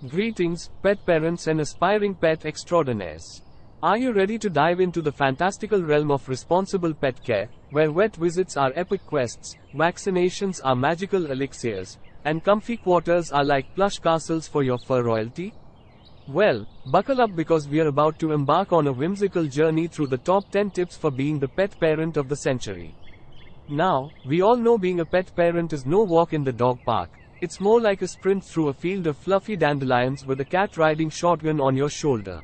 Greetings, pet parents and aspiring pet extraordinaires. Are you ready to dive into the fantastical realm of responsible pet care, where vet visits are epic quests, vaccinations are magical elixirs, and comfy quarters are like plush castles for your fur royalty? Well, buckle up because we are about to embark on a whimsical journey through the top 10 tips for being the pet parent of the century. Now, we all know being a pet parent is no walk in the dog park. It's more like a sprint through a field of fluffy dandelions with a cat riding shotgun on your shoulder.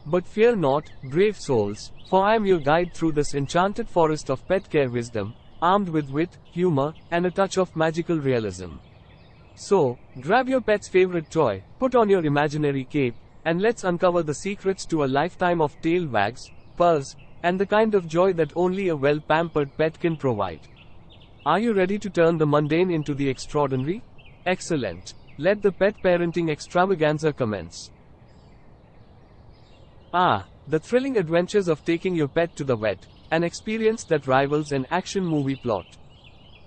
But fear not, brave souls, for I am your guide through this enchanted forest of pet care wisdom, armed with wit, humor, and a touch of magical realism. So, grab your pet's favorite toy, put on your imaginary cape, and let's uncover the secrets to a lifetime of tail wags, purrs, and the kind of joy that only a well-pampered pet can provide. Are you ready to turn the mundane into the extraordinary? Excellent. Let the pet parenting extravaganza commence. The thrilling adventures of taking your pet to the vet, an experience that rivals an action movie plot.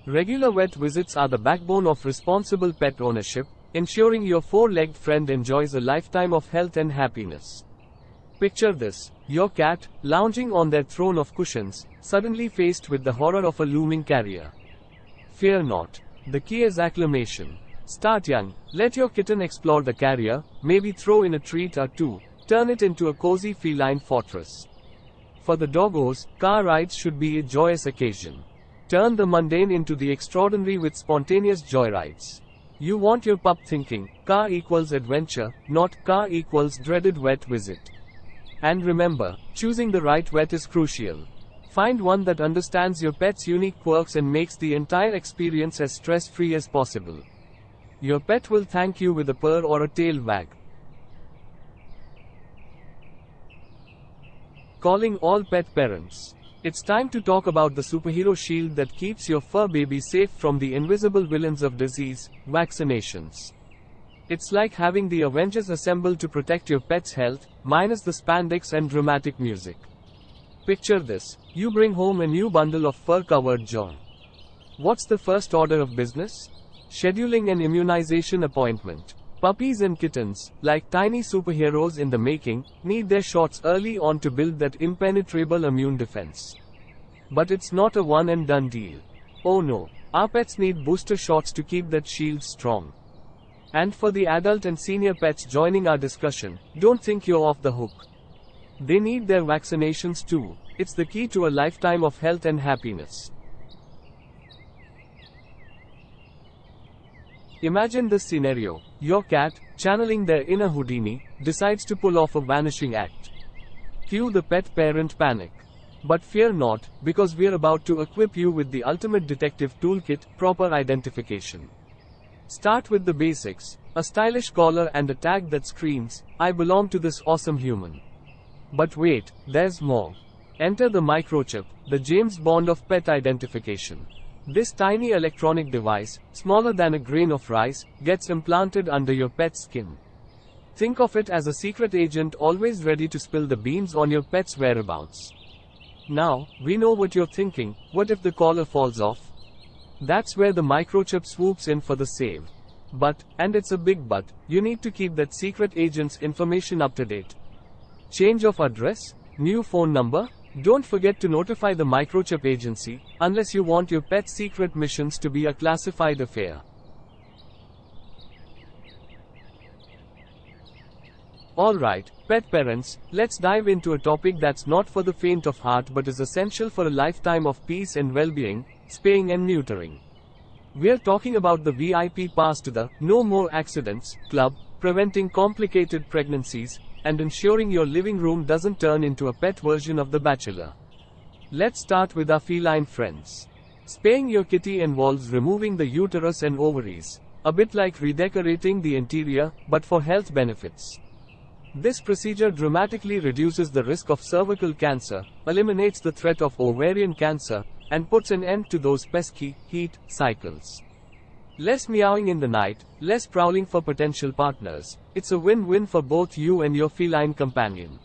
Regular vet visits are the backbone of responsible pet ownership, ensuring your four-legged friend enjoys a lifetime of health and happiness. Picture this, your cat, lounging on their throne of cushions, suddenly faced with the horror of a looming carrier. Fear not. The key is acclimation. Start young, let your kitten explore the carrier, maybe throw in a treat or two, turn it into a cozy feline fortress. For the doggos, car rides should be a joyous occasion. Turn the mundane into the extraordinary with spontaneous joyrides. You want your pup thinking, car equals adventure, not car equals dreaded vet visit. And remember, choosing the right vet is crucial. Find one that understands your pet's unique quirks and makes the entire experience as stress-free as possible. Your pet will thank you with a purr or a tail wag. Calling all pet parents. It's time to talk about the superhero shield that keeps your fur baby safe from the invisible villains of disease, vaccinations. It's like having the Avengers assemble to protect your pet's health, minus the spandex and dramatic music. Picture this, you bring home a new bundle of fur-covered joy. What's the first order of business? Scheduling an immunization appointment. Puppies and kittens, like tiny superheroes in the making, need their shots early on to build that impenetrable immune defense. But it's not a one-and-done deal. Oh no, our pets need booster shots to keep that shield strong. And for the adult and senior pets joining our discussion, don't think you're off the hook. They need their vaccinations too. It's the key to a lifetime of health and happiness. Imagine this scenario. Your cat, channeling their inner Houdini, decides to pull off a vanishing act. Cue the pet parent panic. But fear not, because we're about to equip you with the ultimate detective toolkit, proper identification. Start with the basics, a stylish collar and a tag that screams, "I belong to this awesome human." But wait, there's more. Enter the microchip, the James Bond of pet identification. This tiny electronic device, smaller than a grain of rice, gets implanted under your pet's skin. Think of it as a secret agent always ready to spill the beans on your pet's whereabouts. Now, we know what you're thinking, what if the collar falls off? That's where the microchip swoops in for the save. But, and it's a big but, you need to keep that secret agent's information up to date. Change of address? New phone number? Don't forget to notify the microchip agency, unless you want your pet's secret missions to be a classified affair. Alright, pet parents, let's dive into a topic that's not for the faint of heart but is essential for a lifetime of peace and well-being, spaying and neutering. We're talking about the VIP pass to the No More Accidents Club, preventing complicated pregnancies, and ensuring your living room doesn't turn into a pet version of The Bachelor. Let's start with our feline friends. Spaying your kitty involves removing the uterus and ovaries, a bit like redecorating the interior, but for health benefits. This procedure dramatically reduces the risk of cervical cancer, eliminates the threat of ovarian cancer, and puts an end to those pesky heat cycles. Less meowing in the night, less prowling for potential partners. It's a win-win for both you and your feline companion.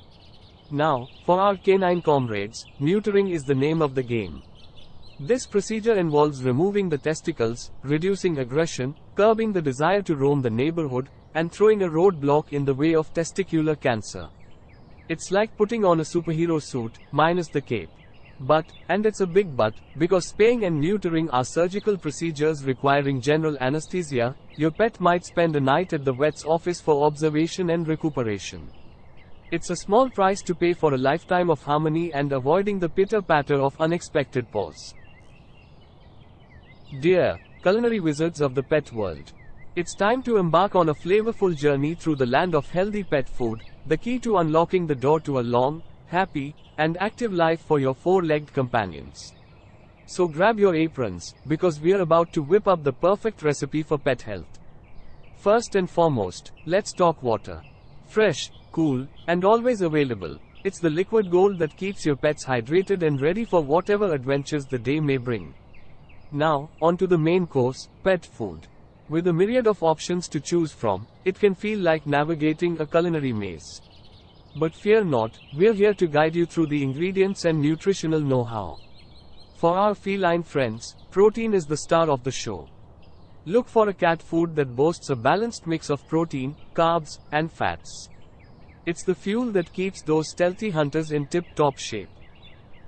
Now, for our canine comrades, neutering is the name of the game. This procedure involves removing the testicles, reducing aggression, curbing the desire to roam the neighborhood, and throwing a roadblock in the way of testicular cancer. It's like putting on a superhero suit, minus the cape. But, and it's a big but, because spaying and neutering are surgical procedures requiring general anesthesia, your pet might spend a night at the vet's office for observation and recuperation. It's a small price to pay for a lifetime of harmony and avoiding the pitter-patter of unexpected paws. Dear culinary wizards of the pet world, it's time to embark on a flavorful journey through the land of healthy pet food, the key to unlocking the door to a long, happy, and active life for your four-legged companions. So grab your aprons, because we're about to whip up the perfect recipe for pet health. First and foremost, let's talk water. Fresh, cool, and always available, it's the liquid gold that keeps your pets hydrated and ready for whatever adventures the day may bring. Now, on to the main course, pet food. With a myriad of options to choose from, it can feel like navigating a culinary maze. But fear not, we're here to guide you through the ingredients and nutritional know-how. For our feline friends, protein is the star of the show. Look for a cat food that boasts a balanced mix of protein, carbs, and fats. It's the fuel that keeps those stealthy hunters in tip-top shape.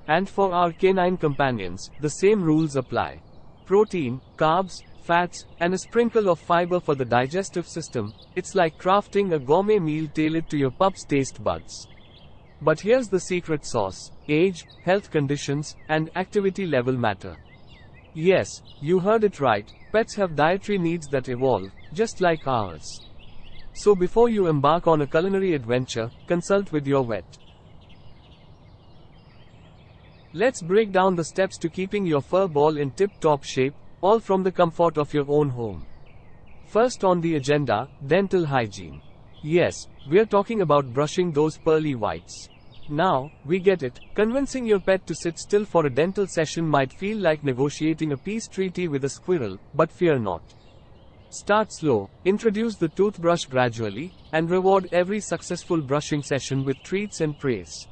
And for our canine companions, the same rules apply. Protein, carbs, fats, and a sprinkle of fiber for the digestive system. It's like crafting a gourmet meal tailored to your pup's taste buds. But here's the secret sauce: age, health conditions, and activity level matter. Yes, you heard it right, pets have dietary needs that evolve, just like ours. So before you embark on a culinary adventure, consult with your vet. Let's break down the steps to keeping your fur ball in tip-top shape, all from the comfort of your own home. First on the agenda, dental hygiene. Yes, we're talking about brushing those pearly whites. Now, we get it, convincing your pet to sit still for a dental session might feel like negotiating a peace treaty with a squirrel, but fear not. Start slow, introduce the toothbrush gradually, and reward every successful brushing session with treats and praise.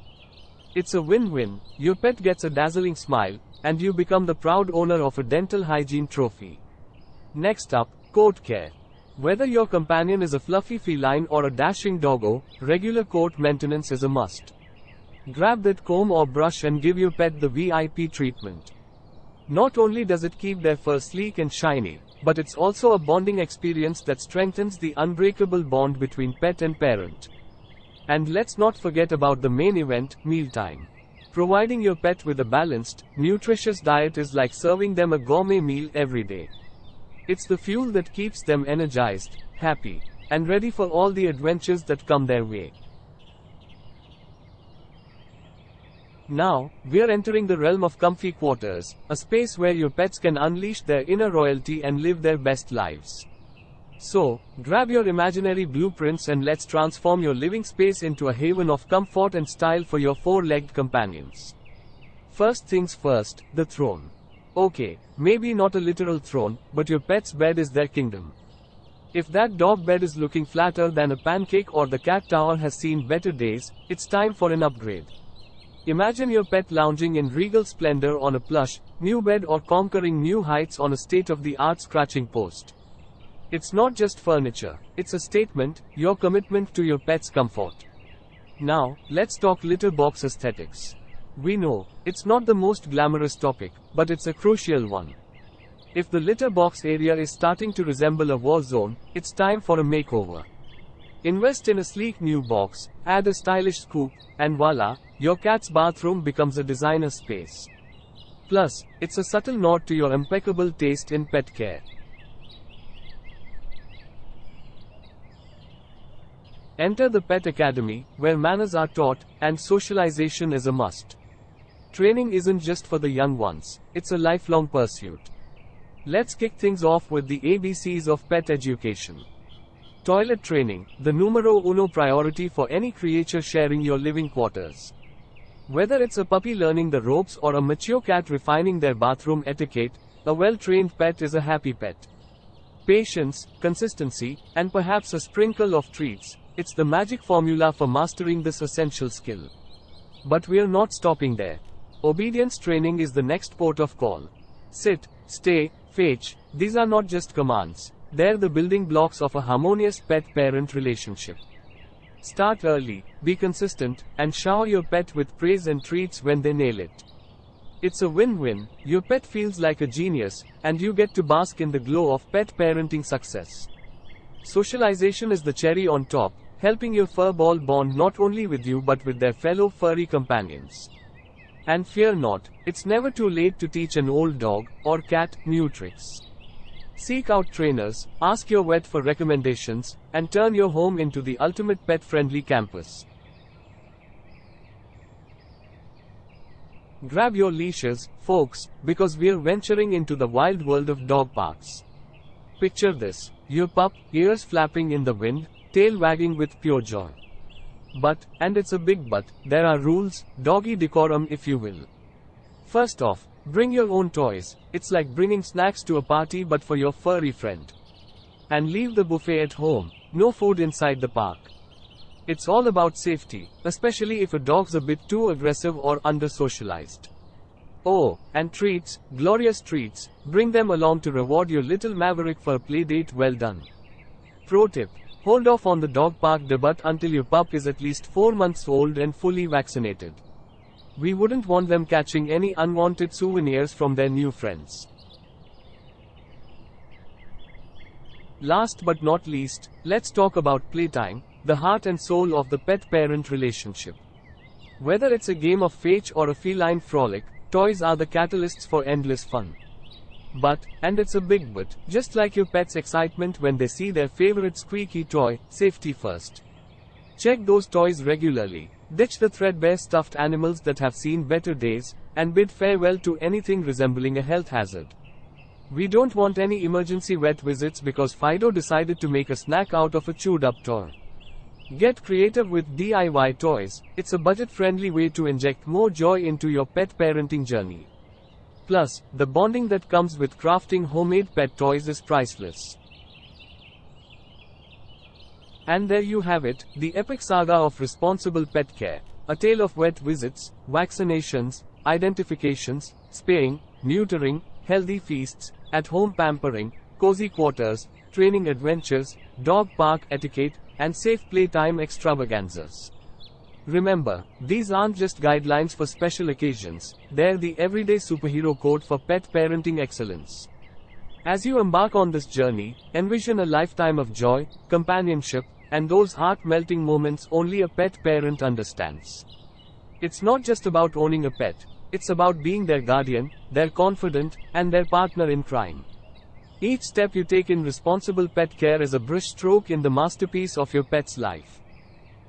It's a win-win, your pet gets a dazzling smile, and you become the proud owner of a dental hygiene trophy. Next up, coat care. Whether your companion is a fluffy feline or a dashing doggo, regular coat maintenance is a must. Grab that comb or brush and give your pet the VIP treatment. Not only does it keep their fur sleek and shiny, but it's also a bonding experience that strengthens the unbreakable bond between pet and parent. And let's not forget about the main event, mealtime. Providing your pet with a balanced, nutritious diet is like serving them a gourmet meal every day. It's the fuel that keeps them energized, happy, and ready for all the adventures that come their way. Now, we're entering the realm of comfy quarters, a space where your pets can unleash their inner royalty and live their best lives. So, grab your imaginary blueprints and let's transform your living space into a haven of comfort and style for your four-legged companions. First things first, the throne. Okay, maybe not a literal throne, but your pet's bed is their kingdom. If that dog bed is looking flatter than a pancake or the cat tower has seen better days, it's time for an upgrade. Imagine your pet lounging in regal splendor on a plush, new bed or conquering new heights on a state-of-the-art scratching post. It's not just furniture, it's a statement, your commitment to your pet's comfort. Now, let's talk litter box aesthetics. We know, it's not the most glamorous topic, but it's a crucial one. If the litter box area is starting to resemble a war zone, it's time for a makeover. Invest in a sleek new box, add a stylish scoop, and voila, your cat's bathroom becomes a designer space. Plus, it's a subtle nod to your impeccable taste in pet care. Enter the Pet Academy, where manners are taught, and socialization is a must. Training isn't just for the young ones, it's a lifelong pursuit. Let's kick things off with the ABCs of pet education. Toilet training, the numero uno priority for any creature sharing your living quarters. Whether it's a puppy learning the ropes or a mature cat refining their bathroom etiquette, a well-trained pet is a happy pet. Patience, consistency, and perhaps a sprinkle of treats, it's the magic formula for mastering this essential skill. But we're not stopping there. Obedience training is the next port of call. Sit, stay, fetch, these are not just commands. they're the building blocks of a harmonious pet-parent relationship. Start early, be consistent, and shower your pet with praise and treats when they nail it. It's a win-win. Your pet feels like a genius, and you get to bask in the glow of pet parenting success. Socialization is the cherry on top, helping your furball bond not only with you but with their fellow furry companions. And fear not, it's never too late to teach an old dog or cat new tricks. Seek out trainers, ask your vet for recommendations, and turn your home into the ultimate pet-friendly campus. Grab your leashes, folks, because we're venturing into the wild world of dog parks. Picture this, your pup, ears flapping in the wind, tail wagging with pure joy. But, and it's a big but, there are rules, doggy decorum if you will. First off, bring your own toys. It's like bringing snacks to a party but for your furry friend. And leave the buffet at home, no food inside the park. It's all about safety, especially if a dog's a bit too aggressive or under-socialized. Oh, and treats, glorious treats, bring them along to reward your little maverick for a playdate well done. Pro tip, hold off on the dog park debut until your pup is at least 4 months old and fully vaccinated. We wouldn't want them catching any unwanted souvenirs from their new friends. Last but not least, let's talk about playtime, the heart and soul of the pet-parent relationship. Whether it's a game of fetch or a feline frolic, toys are the catalysts for endless fun. But, and it's a big but, just like your pet's excitement when they see their favorite squeaky toy, safety first. Check those toys regularly, ditch the threadbare stuffed animals that have seen better days, and bid farewell to anything resembling a health hazard. We don't want any emergency vet visits because Fido decided to make a snack out of a chewed-up toy. Get creative with DIY toys. It's a budget-friendly way to inject more joy into your pet parenting journey. Plus, the bonding that comes with crafting homemade pet toys is priceless. And there you have it, the epic saga of responsible pet care. A tale of vet visits, vaccinations, identifications, spaying, neutering, healthy feasts, at-home pampering, cozy quarters, training adventures, dog park etiquette, and safe playtime extravaganzas. Remember, these aren't just guidelines for special occasions, they're the everyday superhero code for pet parenting excellence. As you embark on this journey, envision a lifetime of joy, companionship, and those heart-melting moments only a pet parent understands. It's not just about owning a pet, it's about being their guardian, their confidant, and their partner in crime. Each step you take in responsible pet care is a brushstroke in the masterpiece of your pet's life.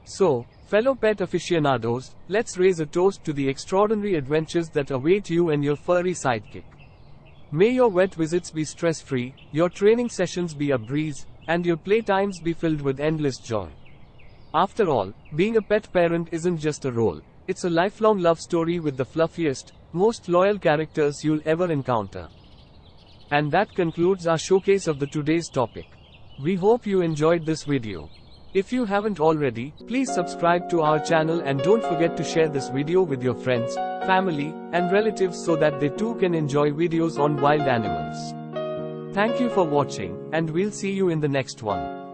So, fellow pet aficionados, let's raise a toast to the extraordinary adventures that await you and your furry sidekick. May your vet visits be stress-free, your training sessions be a breeze, and your playtimes be filled with endless joy. After all, being a pet parent isn't just a role, it's a lifelong love story with the fluffiest, most loyal characters you'll ever encounter. And that concludes our showcase of today's topic. We hope you enjoyed this video. If you haven't already, please subscribe to our channel and don't forget to share this video with your friends, family, and relatives so that they too can enjoy videos on wild animals. Thank you for watching, and we'll see you in the next one.